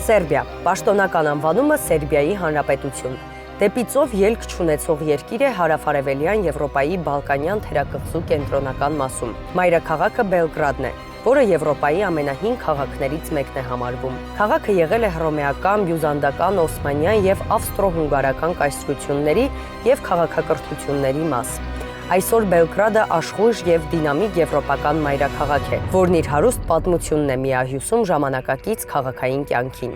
Սերբիա, պաշտոնական անվանումը Սերբիայի Հանրապետություն։ Դեպի ծով ելք չունեցող երկիր է հարավարևելյան Եվրոպայի Բալկանյան թերակղզու կենտրոնական մասում։ Մայրաքաղաքը Բելգրադն է, որը Եվրոպայի ամենահին քաղաքներից մեկն է համարվում։ Քաղաքը եղել է հռոմեական, բյուզանդական, օսմանյան եւ ավստրո-հունգարական կայսրությունների եւ քաղաքակրթությունների մաս։ Այսօր Բելգրադը աշխույժ եւ դինամիկ եվրոպական մայրաքաղաք է, որն իր հարուստ պատմությունն է միահյուսում ժամանակակից քաղաքային կյանքին։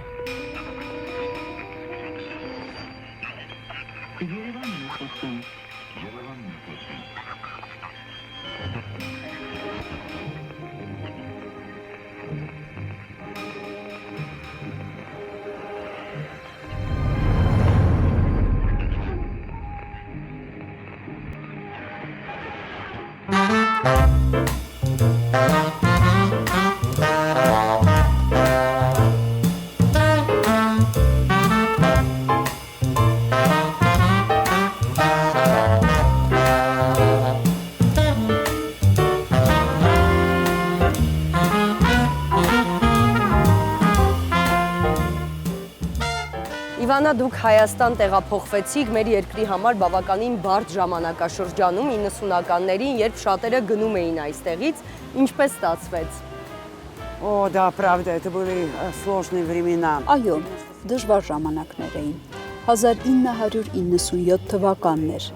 Իվանա, դուք Հայաստան տեղափոխվեցիք մեր երկրի համար բավականին բարդ ժամանակաշրջանում 90-ականներին, երբ շատերը գնում էին այստեղից, ինչպես ստացվեց։ О, да, правда, это были сложные времена. Այո, դժվար ժամանակներ էին։ 1997 թվականն էր։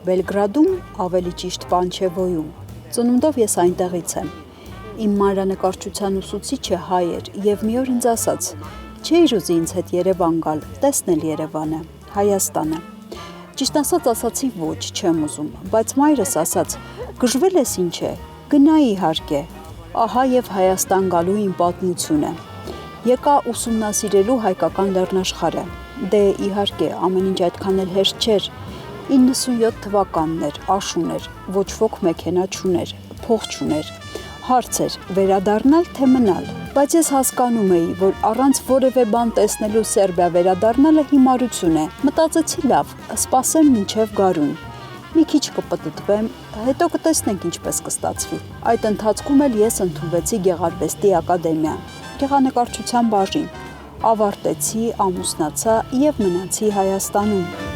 Բելգրադում, ավելի ճիշտ Պանչևոյում։ Ծնունդով ես այնտեղից եմ։ Իմ մանրանկարչության ուսուցիչը հայ էր եւ մի օր ինձ ասաց. «Չէի ուզի ինձ հետ Երևան գալ, տեսնել Երևանը, Հայաստանը»։ Ճիշտ ասացի ոչ, չեմ ուզում, բայց մայրս ասաց. «Գժվել ես ինչ է, գնա իհարկե»։ Ահա եւ Հայաստան գալու իմ պատմությունը։ Եկա ուսումնասիրելու հայկական լեռնաշխարհը։ Դե իհարկե, ամեն ինչ այդքան էլ հեշտ չէր։ 97 թվականն էր, աշուն էր, ոչ ոք մեքենա չուներ, փող չուներ։ Հարց էր վերադառնալ թե մնալ, բայց ես հասկանում էի, որ առանց որևէ բան տեսնելու Սերբիա վերադառնալը հիմարություն է։ Մտածեցի լավ, սպասեմ մինչև գարուն։ Մի քիչ կպտտվեմ, հետո կտեսնենք ինչպես կստացվի։ Այդ ընթացքում էլ ես ընդունվեցի Գեղարվեստի ակադեմիա, գեղանկարչության բաժին։ Ավարտեցի, ամուսնացա եւ մնացի Հայաստանում։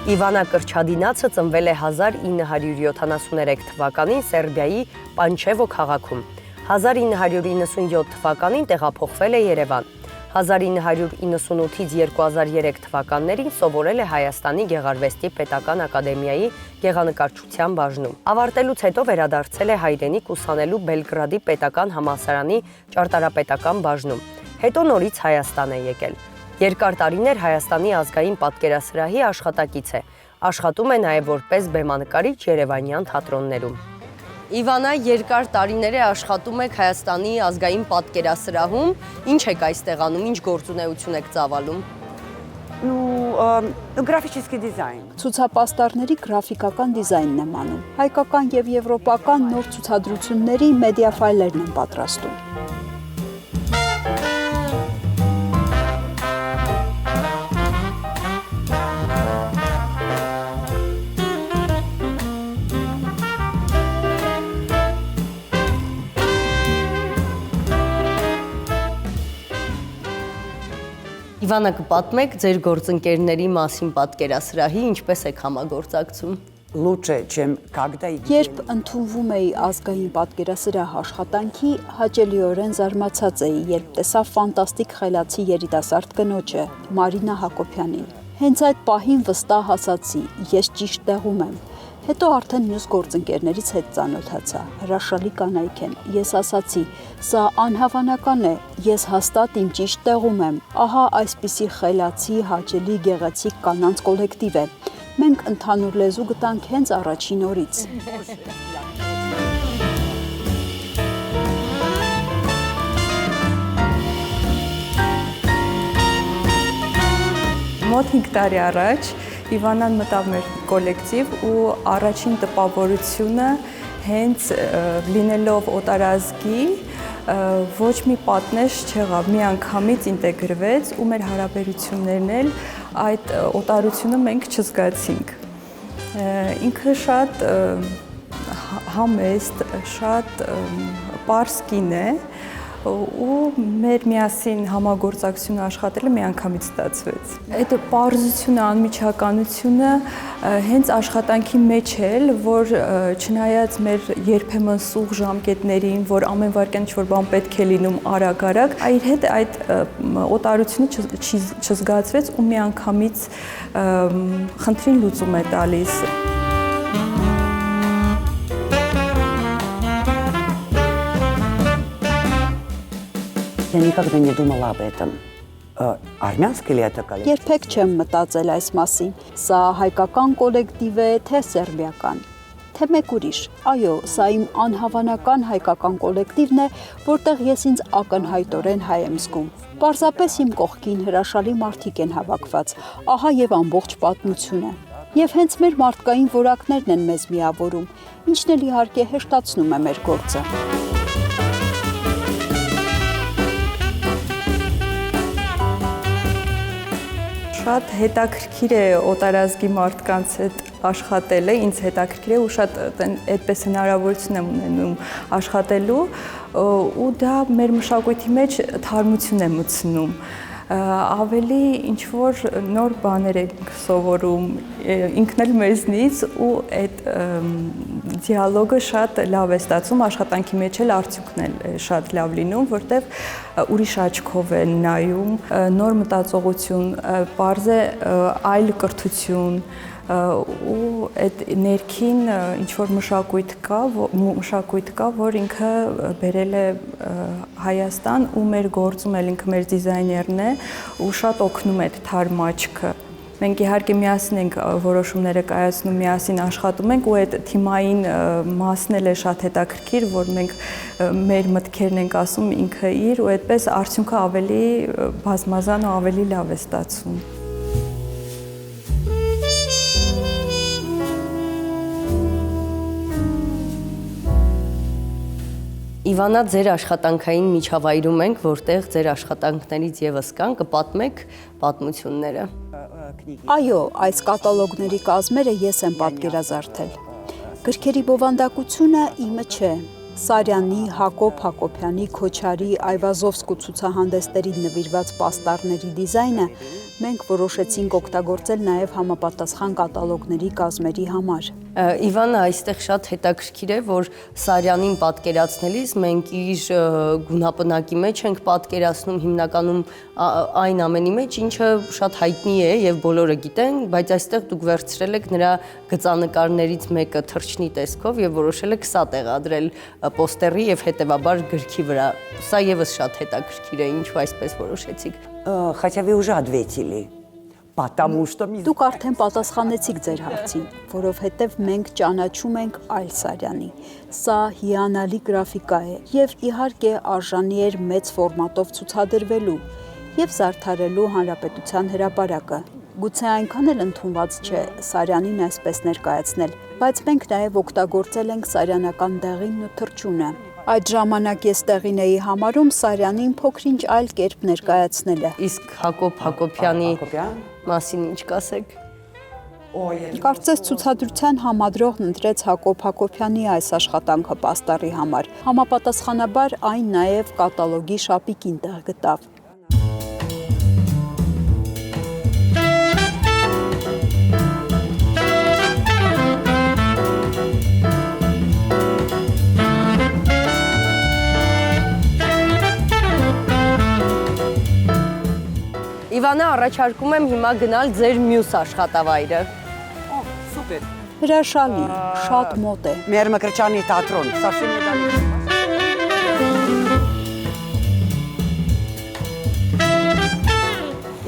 Իվանա Կրչադինացը ծնվել է 1973 թվականին Սերբիայի Պանչևո քաղաքում։ 1997 թվականին տեղափոխվել է Երևան։ 1998-ից 2003 թվականներին սովորել է Հայաստանի Գեղարվեստի պետական ակադեմիայի գեղանկարչության բաժնում։ Ավարտելուց հետո վերադարձել է հայրենիք ուսանելու Բելգրադի պետական համալսարանի ճարտարապետական բաժնում։ Հետո նորից Հայաստան է եկել։ Երկար տարիներ Հայաստանի ազգային պատկերասրահի աշխատակից է, աշխատում է նաև որպես բեմանկարիչ երևանյան թատրոններում։ Իվանա, երկար տարիներ է աշխատում եք Հայաստանի ազգային պատկերասրահում, ինչ եք այստեղ անում, ինչ գործունեություն եք ծավալում։ Գրաֆический դիզայն։ Ցուցապաստառների գրաֆիկական դիզայնն եմ անում։ Հայկական եւ եվրոպական նոր ցուցադրությունների մեդիա ֆայլերն եմ պատրաստում։ Իվանա, կպատմեք ձեր գործընկերների մասին պատկերասրահի, ինչպես եք համագործակցում։ Лучше, чем когда Երբ ընդունվում էի ազգային պատկերասրահ աշխատանքի, հաճելիորեն զարմացած էի, երբ տեսա ֆանտաստիկ խելացի երիտասարդ կնոջը, Մարինա Հակոբյանին։ Հենց այդ պահին վստահ ասացի, ես ճիշտ տեղում եմ։ Հետո արդեն մյուս գործընկերներից հետ ծանոթացա։ Հրաշալի կանայք են։ Ես ասացի, սա անհավանական է, ես հաստատ իմ ճիշտ տեղում եմ։ Ահա այսպիսի խելացի, հաճելի, գեղեցիկ կանանց կոլեկտիվ է։ Մենք ընդհանուր լեզու գտանք հենց առաջին օրից։ Մոտ 5 տարի առաջ Իվանան մտավ մեր կոլեկտիվ ու առաջին տպավորությունը հենց լինելով օտարազգի ոչ մի պատնեշ չեղավ, մի անգամից ինտեգրվեց ու մեր հարաբերություններն էլ այդ օտարությունը մենք չզգացինք։ Ինքը շատ համեստ, շատ պարզ կին է ու մեր միասին համագործակցությունը աշխատելը միանգամից ստացվեց։ Այդ պարզությունը, անմիջականությունը հենց աշխատանքի մեջ էլ, որ չնայած մեր երբեմն սուղ ժամկետներին, որ ամեն վայրկյան ինչ-որ բան պետք է լինում արագ-արագ, իր հետ այդ օտարությունը չզգացվեց ու միանգամից խնդրին լուծում է տալիս։ Я никогда не думала об этом. Армянский ли это коллектив? Երբեք չեմ մտածել այս մասին։ Սա հայկական կոլեկտիվ է, թե սերբիական, թե մեկ ուրիշ։ Այո, սա իմ անհավանական հայկական կոլեկտիվն է, որտեղ ես ինձ ակնհայտորեն հայ եմ զգում։ Պարզապես իմ կողքին հրաշալի մարդիկ են հավաքված, ահա եւ ամբողջ պատմությունը։ Եվ հենց մեր մարդկային որակներն են մեզ միավորում, ինչն էլ իհարկե հեշտացնում է մեր գործը։ Շատ հետաքրքիր է օտարազգի մարդկանց հետ աշխատելը, ինձ հետաքրքիր է ու շատ այդպես հնարավորություն եմ ունենում աշխատելու ու դա մեր մշակույթի մեջ թարմություն է մտցնում։ Ավելի ինչ-որ նոր բաներ ենք սովորում, ինքն էլ մեզնից ու այդ դիալոգը շատ լավ է ստացվում, աշխատանքի մեջ էլ արդյունքն է շատ լավ լինում, որտեղ ուրիշ աչքով են նայում, նոր մտածողություն, պարզ է այլ կրթություն ու այդ ներքին ինչ-որ մշակույթ կա, որ ինքը բերել է Հայաստան ու մեր գործում էլ ինքը մեր դիզայներն է ու շատ օգնում է թարմ աչքը։ Մենք իհարկե միասին ենք որոշումները կայացնում, միասին աշխատում ենք ու այդ թիմային մասն էլ է շատ հետաքրքիր, որ մենք մեր մտքերն ենք ասում ինքը իր ու այդպես արդյունքը ավելի բազմազան ու ավելի լավ է ստացվում։ Իվանա, ձեր աշխատանքային միջավայրում ենք, որտեղ ձեր աշխատանքներից եւս կան, կպատմեք պատմությունները։ Այո, այս կատալոգների կազմերը ես եմ պատկերազարդել։ Գրքերի բովանդակությունը իմը չէ։ Սարյանի, Հակոբ Հակոբյանի, Քոչարի, Այվազովսկու ցուցահանդեսներին նվիրված պաստառների դիզայնը մենք որոշեցինք օգտագործել նաև համապատասխան կատալոգների կազմերի համար։ Իվանա, այստեղ շատ հետաքրքիր է, որ Սարյանին պատկերացնելիս մենք իր գունապնակի մեջ ենք պատկերացնում հիմնականում այն ամենի մեջ, ինչը շատ հայտնի է եւ բոլորը գիտեն, բայց այստեղ դուք վերցրել եք նրա գծանկարներից մեկը թռչնի տեսքով եւ որոշել եք սա տեղադրել պոստերի եւ հետեւաբար գրքի վրա։ Սա եւս շատ հետաքրքիր է, ինչու այսպես որոշեցիք։ Хотя вы уже ответили. Потому что Դուք արդեն պատասխանեցիք ձեր հարցին, որովհետև մենք ճանաչում ենք այլ Սարյանի։ Սա հիանալի գրաֆիկա է եւ իհարկե արժանի էր մեծ ֆորմատով ցուցադրվելու եւ զարդարելու Հանրապետության հրապարակը։ Գուցե այնքան էլ ընդունված չէ Սարյանին այսպես ներկայացնել, բայց մենք նաև օգտագործել ենք սարյանական դեղինն ու թռչունը։ Այդ ժամանակ ես տեղին էի համարում Սարյանին փոքրինչ այլ կերպ ներկայացնելը։ Իսկ Հակոբ Հակոբյանի մասին ինչ կասեք։ Կարծես ցուցադրության համադրողն ընտրեց Հակոբ Հակոբյանի այս աշխատանքը պաստառի համար։ Համապատասխանաբար այն նաև կատալոգի շապիկին տեղ գտավ։ Իվանա, առաջարկում եմ հիմա գնալ ձեր մյուս աշխատավայրը։ Супер. Հրաշալի, շատ մոտ է։ Մեր Մկրտչյանի թատրոն, совсем недалеко։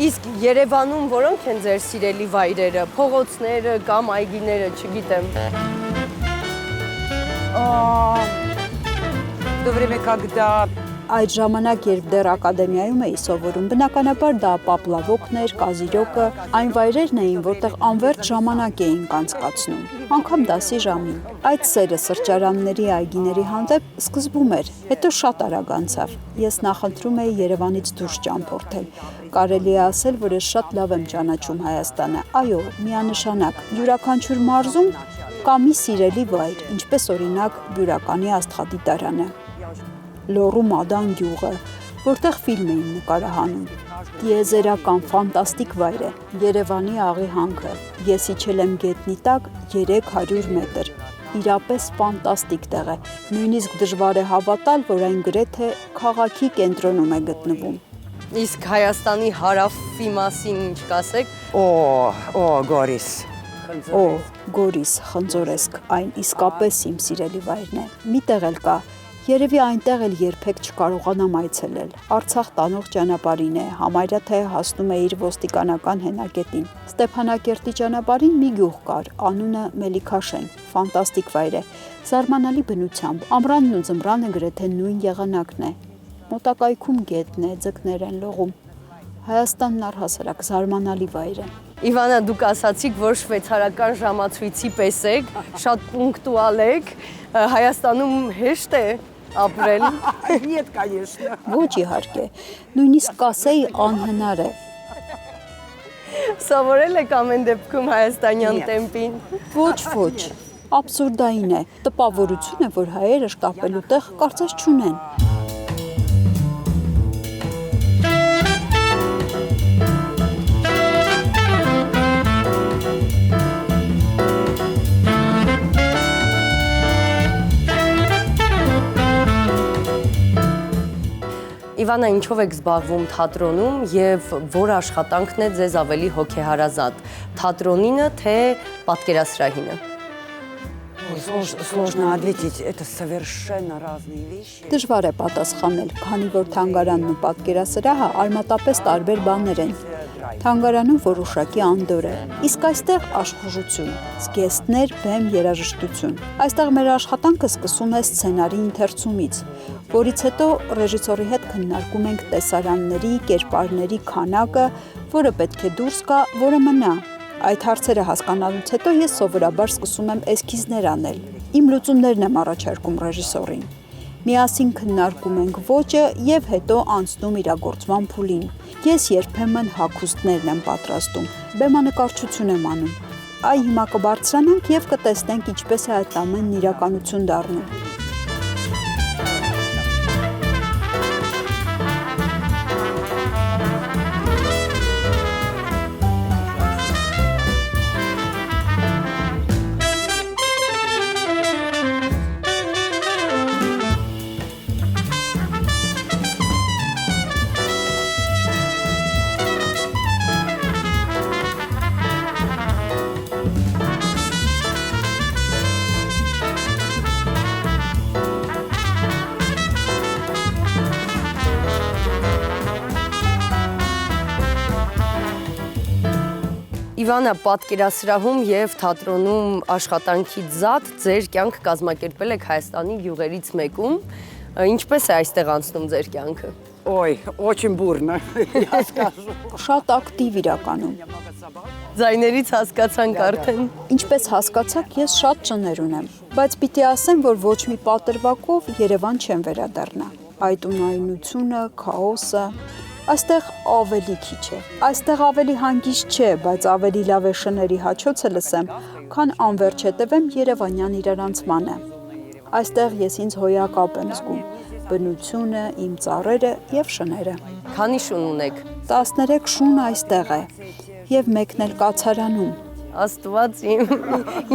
Իսկ Երևանում որոնք են ձեր սիրելի վայրերը, փողոցները կամ այգիները, չգիտեմ։ В то время, когда Այդ ժամանակ, երբ դեռ ակադեմիայում էի սովորում, բնականաբար դա Պապլավոկներ, Կազիրյոկը, այն վայրերն էին, որտեղ անվերջ ժամանակ էինք անցկացնում, անգամ դասի ժամին։ Այդ սերը սրճարանների, այգիների հանդեպ սկզբում էր, հետո շատ արագ անցավ։ Ես նախընտրում էի Երևանից դուրս ճամփորդել։ Կարելի է ասել, որ ես շատ լավ եմ ճանաչում Հայաստանը։ Այո, միանշանակ, յուրաքանչյուր մարզում կա մի սիրելի վայր, ինչպես օրինակ Բյուրականի աստղադիտարանը։ Լոռու Մադան գյուղը, որտեղ ֆիլմ էին նկարահանում։ Տիեզերական ֆանտաստիկ վայր է, Երևանի աղի հանքը։ Ես իջել եմ գետնի տակ 300 մետր։ Իրապես ֆանտաստիկ տեղ է, նույնիսկ դժվար է հավատալ, որ այն գրեթե քաղաքի կենտրոնում է գտնվում։ Իսկ Հայաստանի հարավի մասին ինչ կասեք։ Գորիս։ Գորիս, Խնձորեսկ, այն իսկապես իմ սիրելի վայրն է։ Մի տեղ էլ կա, երևի այնտեղ էլ երբեք չկարողանամ այցելել։ Արցախ տանող ճանապարհին է, համարյա թե հասնում է իր ոստիկանական հենակետին։ Ստեփանակերտի ճանապարհին մի գյուղ կար, անունը Մելիքաշեն, ֆանտաստիկ վայր է, զարմանալի բնությամբ, ամռանն ու ձմռանը գրեթե նույն եղանակն է։ Մոտակայքում գետն է, ձկներ են լողում։ Հայաստանն առհասարակ զարմանալի վայր է։ Իվանա, դուք ասացիք, որ շվեյցարական ժամացույցի պես եք, շատ պունկտուալ եք, Հայաստանում հեշտ է ապրել։ Нет, конечно։ Ոչ իհարկե, նույնիսկ կասեի անհնար է։ Սովորել եք ամեն դեպքում հայաստանյան տեմպին։ Ոչ, աբսուրդային է։ Տպավորություն է, որ հայերը շտապելու տեղ կարծես չունեն։ Իվանա, ինչով եք զբաղվում թատրոնում եւ որ աշխատանքն է ձեզ ավելի հոգեհարազատ, թատրոնինը թե պատկերասրահինը։ Сложно ответить, это совершенно разные вещи։ Դժվար է պատասխանել, քանի որ թանգարանն ու պատկերասրահը արմատապես տարբեր բաներ են։ Թանգարանում որոշակի անդոր է, իսկ այստեղ աշխուժություն, զգեստներ, բեմ երաժշտություն։ Այստեղ մեր աշխատանքը սկսում է սցենարի ընթերցումից, որից հետո ռեժիսորի հետ քննարկում ենք տեսարանների, կերպարների քանակը, որը պետք է դուրս գա, որը մնա։ Այդ հարցերը հասկանալուց հետո ես սովորաբար սկսում եմ էսքիզներ անել։ Իմ լուծումներն եմ առաջարկում ռեժիսորին։ Միասին քննարկում ենք ոճը եւ հետո անցնում իրագործման փուլին։ Ես երբեմն հագուստներն եմ պատրաստում, բեմանկարչություն եմ անում։ Այ հիմա կբարձրանանք եւ կտեսնենք ինչպես է այդ ամենն իրականություն դառնում։ Իվանա, պատկերասրահում եւ թատրոնում աշխատանքից զատ ձեր կյանք կազմակերպել եք Հայաստանի գյուղերից մեկում։ Ինչպես է այստեղ անցնում ձեր կյանքը։ Ой, очень бурно, я скажу։ Շատ ակտիվ իրականում։ Ձայներից հասկացանք արդեն։ Ինչպես հասկացաք, ես շատ ճներ ունեմ, բայց պիտի ասեմ, որ ոչ մի պատրվակով Երևան չեմ վերադառնա։ Այդ ունայնությունը, քաոսը, այստեղ ավելի քիչ է։ Այստեղ ավելի հանգիստ չէ, բայց ավելի լավ է շների հաչոցը լսեմ, քան անverջ հետևեմ Երևանյան իրարանցմանը։ Այստեղ ես ինձ հոյակապ եմ զգում, բնությունը, իմ ծառերը եւ շները։ Քանի շուն ունեք։ 13 շուն այստեղ է եւ մեկն էլ կացարանում։ Աստված իմ,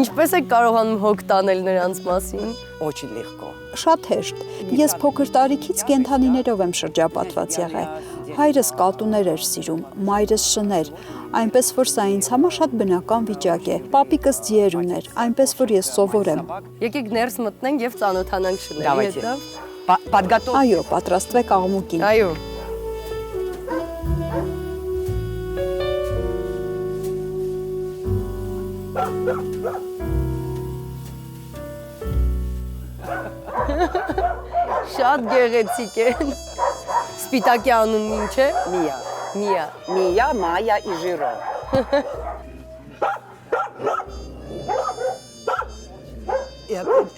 ինչպես եք կարողանում հոգ տանել նրանց մասին։ Очень легко։ Շատ հեշտ։ Ես փոքր տարիքից կենդանիներով եմ շրջապատված եղել։ Հայրս կատուներ էր սիրում, մայրս շներ։ Այնպես որ սա ինձ համար շատ բնական վիճակ է։ Պապիկս ձիեր ուներ, այնպես որ ես սովոր եմ։ Եկեք ներս մտնենք եւ ծանոթանանք շների Давайте. հետ։ Подготовь. Այո, պատրաստվեք աղմուկին։ Այո։ Շատ գեղեցիկ են։ Սպիտակի անունն ինչ է։ Мия. Միա։ Мия, Майя и Жиро.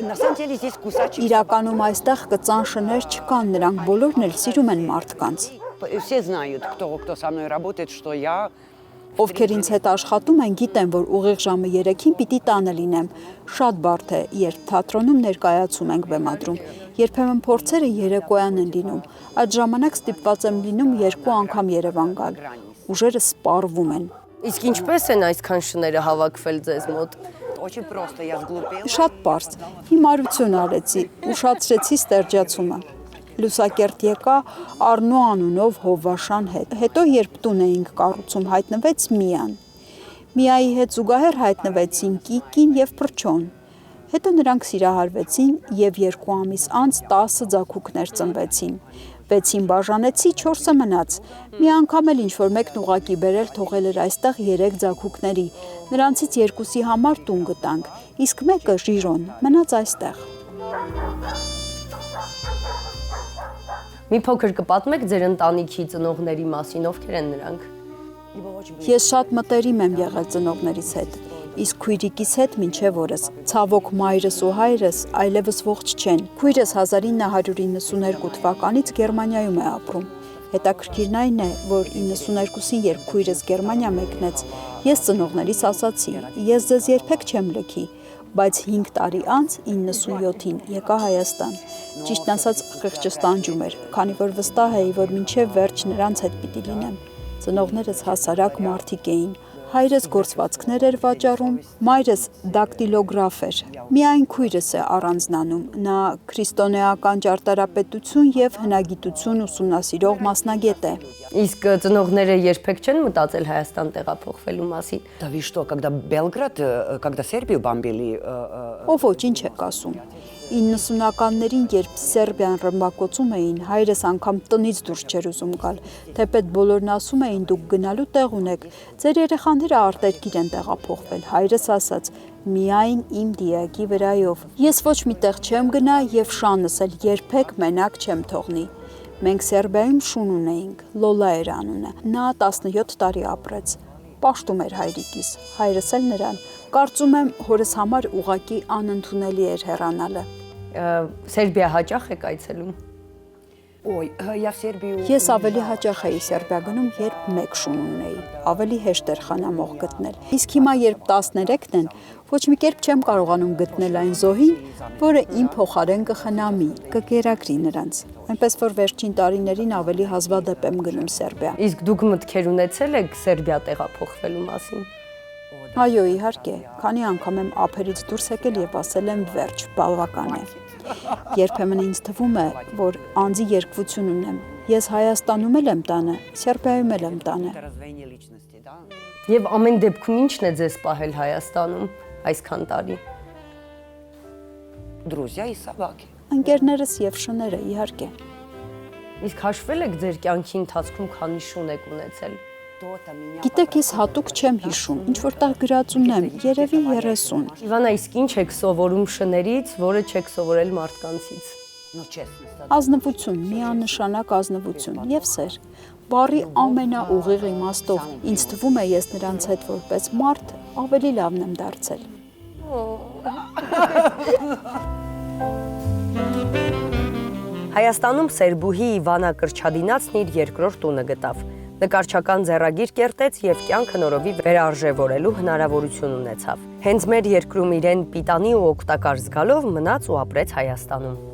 На самом деле здесь кусачек. Իրականում այստեղ կծան շներ չկան, նրանք բոլորն էլ սիրում են մարդկանց։ Все знают, кто со мной работает, что я Ովքեր ինձ հետ աշխատում են, գիտեն, որ ուղիղ ժամը 3-ին պիտի տանը լինեմ։ Շատ բարդ է, երբ թատրոնում ներկայացում ենք բեմադրում։ Երբեմն փորձերը երեկոյան են լինում։ Այդ ժամանակ ստիպված եմ լինում 2 անգամ Երևան գալ։ Ուժերը սպառվում են։ Իսկ ինչպես են այսքան շները հավաքվել ձեզ մոտ։ очень просто, я сглупела. Շատ པարզ։ Հիմարություն արեցի, ուշացրեցի ստերջացումը։ Լուսակերտ եկա Արնո անունով Հովվաշան հետ։ Հետո երբ տուն էինք կառուցում, հայտնվեց Միան։ Միայի հետ զուգահեռ հայտնվեցին Կիկին եւ Փրչոն։ Հետո նրանք սիրահարվեցին եւ 2 ամիս անց 10 ձագուկներ ծնվեցին։ 6-ին բաժանեցի, 4-ը մնաց։ Մի անգամ էլ ինչ-որ մեկն ուղակի բերել թողել էր այստեղ 3 ձագուկների։ Նրանցից 2-ի համար տուն գտանք, իսկ մեկը Ժիրոն մնաց այստեղ։ Մի փոքր կպատմեք ձեր ընտանիքի ծնողների մասին, ովքեր են նրանք։ Ես շատ մտերիմ եմ եղել ծնողներիս հետ, իսկ քույրիկիս հետ մինչև օրս։ Ցավոք մայրս ու հայրս այլևս ողջ չեն։ Քույրս 1992 թվականից Գերմանիայում է ապրում։ Հետաքրքիրն այն է, որ 92-ին երբ քույրս Գերմանիա մեկնեց, ես ծնողներիս ասացի. ես ձեզ երբեք չեմ լքի, բայց 5 տարի անց 97-ին եկա Հայաստան։ Ճիշտն ասած խեղճս տանջում էր, քանի որ վստահ էի, որ մինչև վերջ նրանց հետ պիտի լինեմ։ Ծնողներս հասարակ մարդիկ էին։ Հայրս գործվածքներ էր վաճառում, մայրս դակտիլոգրաֆ էր։ Միայն քույրս է առանձնանում, նա քրիստոնեական ճարտարապետություն եւ հնագիտություն ուսումնասիրող մասնագետ է։ Իսկ ծնողները երբեք չեն մտածել Հայաստան տեղափոխվելու մասին։ Да вы что, когда Белград, когда Сербию бомбили, Ով ոչ ինչ եք ասում։ 90-ականներին, երբ Սերբիան ռմբակոծում էին, հայրս անգամ տնից դուրս չէր ուզում գալ, թեպետ բոլորն ասում էին դուք գնալու տեղ ունեք, ձեր երեխաները արտերկիր են տեղափոխվել, հայրս ասաց, միայն իմ դիակի վրայով։ Ես ոչ մի տեղ չեմ գնա եւ շանս էլ երբեք մենակ չեմ թողնի։ Մենք Սերբիայում շուն ունեինք, Լոլա էր անունը, նա 17 տարի ապրեց, պաշտում էր հայրիկիս, հայրս էլ նրան, կարծում եմ հորս համար ուղակի անընդունելի էր հեռանալը։ Սերբիա հաճախ եք այցելում։ ой, я в Сербию. Ես ավելի հաճախ էի Սերբիա գնում, երբ մեկ շուն ունեի, ավելի հեշտ էր խնամող գտնել։ Իսկ հիմա երբ 13-ն են, ոչ մի կերպ չեմ կարողանում գտնել այն զոհին, որը իմ փոխարեն կխնամի, կկերակրի նրանց։ Այնպես որ վերջին տարիներին ավելի հազվադեպ եմ գնում Սերբիա։ Իսկ դուք մտքեր ունեցել եք Սերբիա տեղափոխվելու մասին։ Այո, իհարկե, քանի անգամ եմ ափերից դուրս եկել եւ ասել եմ վերջ, բավական է։ Երբեմն ինձ թվում է, որ անձի երկվություն ունեմ։ Ես Հայաստանում եմ տանը, Սերբիայում եմ տանը։ Раздвоение личности, да? Եվ ամեն դեպքում ի՞նչն է ձեզ պահել Հայաստանում այսքան տարի։ Друзья и собаки. Ընկերներս եւ շները, իհարկե։ Իսկ հաշվել եք ձեր կյանքի ընթացքում քանի շուն եք ունեցել։ Գիտեք, ես հատուկ չեմ հիշում, ինչ որտեղ գրած ունեմ, երևի 30։ Իվանա, իսկ ինչ եք սովորում շներից, որը չեք սովորել մարդկանցից։ Ну, честно. Ազնվություն, միանշանակ ազնվություն եւ սեր։ Բառի ամենաուղիղ իմաստով ինձ թվում է ես նրանց հետ որպես մարդ ավելի լավն եմ դարձել։ Հայաստանում սերբուհի Իվանա Կրչադինացն իր երկրորդ տունը գտավ։ Նկարչական ձեռագիր կերտեց եւ կյանքը նորովի վերարժևորելու հնարավորություն ունեցավ։ Հենց մեր երկրում իրեն պիտանի ու օգտակար զգալով մնաց ու ապրեց Հայաստանում։